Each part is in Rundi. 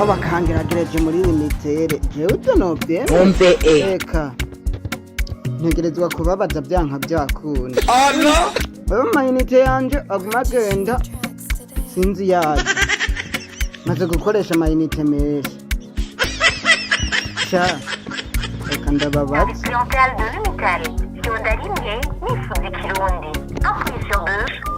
aho bakangeragereje muri limitere jewe ivyo novyemera umve eka ntegerezwa kubabaza byanka byakunda wewe amayinite yanje aguma agenda sinzi yayo maze gukoresha amayinite menshi sha reka ndababaza Clientèle de LUMITEL. Sonda rimwe nifuza ikirundi. Appuyez sur 2.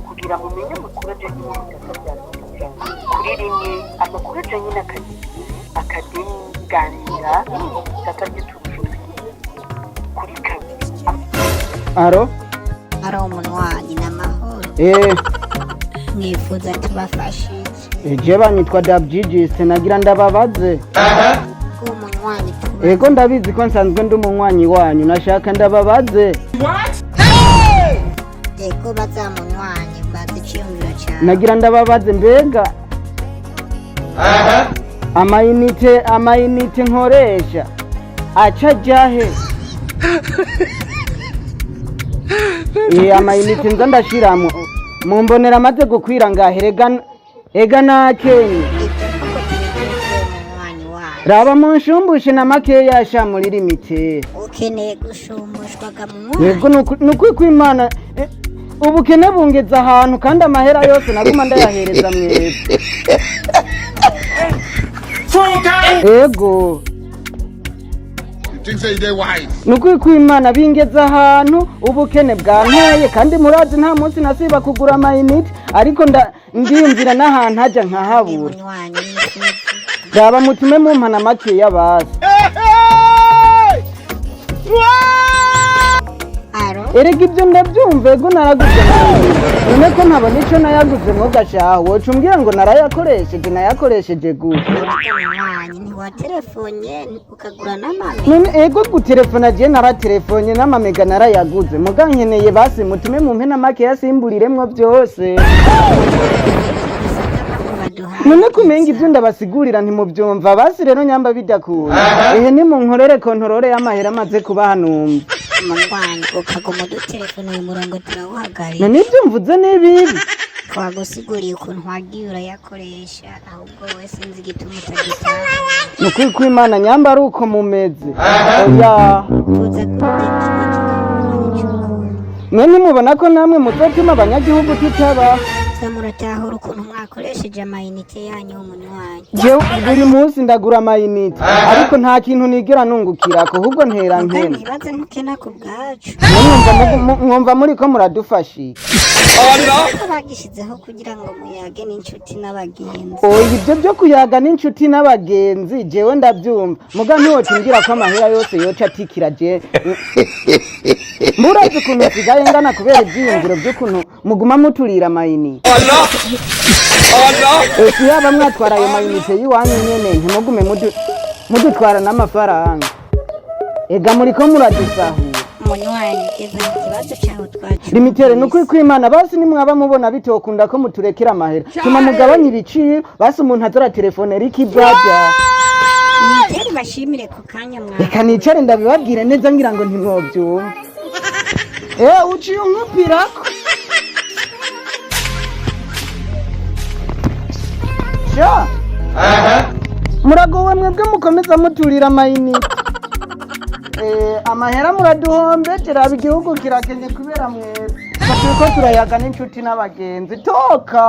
kugira ngo umenye amakuru ajyanye n'ibisata bya LUMITEL. Kuri rimwe amakuru ajyanye n'akazi akademi ganira ibisata by'ubucuruzi. Kuri kabiri aro ari umunwanyi n'amahoro mwifuza tubafashe je banyitwa dabjijiste nagira ndababaze umunwanyi ego ndabizi ko nsanzwe ndi umunywanyi wanyu nashaka ndababaze ego bazamunwanyi bazi iciyumviro cyane nagira ndababaze mbega amayinite nkoresha aca jahe amayinite nza ndashiramo mumbonera amaze gukwira ngahe ega nakenye raba munshumbushe na makeya sha muri limitere ukeneye gushumbushwaga mu yego nukuri kw'Imana ubukene bungeza ahantu kandi amahera yose naguma ndayahereza mwebwe ego nukuri kw'Imana bingeza ahantu ubukene bwanteye kandi murazi nta munsi nasiba kugura amayinite ariko ndiyumvira n'ahantu hajya nkahabura raba mutume mumpana makeya basi erega ibyo ndabyumva ego naraguze none ko ntabona ico nayaguze mwo gashaho woca umbwira ngo nayakoresheje gute ntiwatelefonye ukagura n'amame none ego gutelefona je naratelefone n'amamega narayaguze muga nkeneye basi mutume mumpe na makeya simburiremwo byose none kumenga ibyo ndabasigurira ntimubyumva basi rero nyamba bidakura nimunkorere kontorore y'amahera amaze kuba hanumva umurwanyi ukaguma udutelefone uyu murongo turawuhagarika none ibyo mvuze n'ibibi twagusiguriye ukuntu wagiye urayakoresha ahubwo we sinzi igituma utagitaha nukuri kw'Imana nyamba ari uko mumeze oya tuza mwe nimubona ko namwe muzotuma abanyagihugu tutaba muratahura ukuntu mwakoresheje amayinite yanyu umunywanyi jewe buri munsi ndagura amayinite ariko nta kintu nigera nungukirako ahubwo ntera nkene ntibaze ntukena ku bwacu mwumva muri ko muradufashije bagishyizeho kugira ngo muyage n'inshuti n'abagenzi oya ibyo byo kuyaga n'inshuti n'abagenzi jewe ndabyumva muga ntiwocingira ko amahera yose yoca atikira je murazi ukuntu nsigaye ngana kubera ibyiyumviro by'ukuntu muguma muturira amayinite yaba mwatwara ayo mayinite y'iwanyu nyene ntimugume mudutwara n'amafaranga ega muri ko muradusahura umunywanyi ugeze mu kibazo cyawe twacu limitere nukuri kw'Imana basi nimwaba mubona bitokunda ko muturekera amahera tuma mugabanye ibiciro basi umuntu azora telefone rikibwabya limitere bashimire ku kanya mwana reka nicare ndabibabwire neza ngira ngo ntimwobyumva uciye unkupirako sha muragowe mwebwe mukomeza muturira amayinite amahera muraduhombe teraba igihugu kirakenye kubera mwebwe turiko turayaga n'inshuti n'abagenzi toka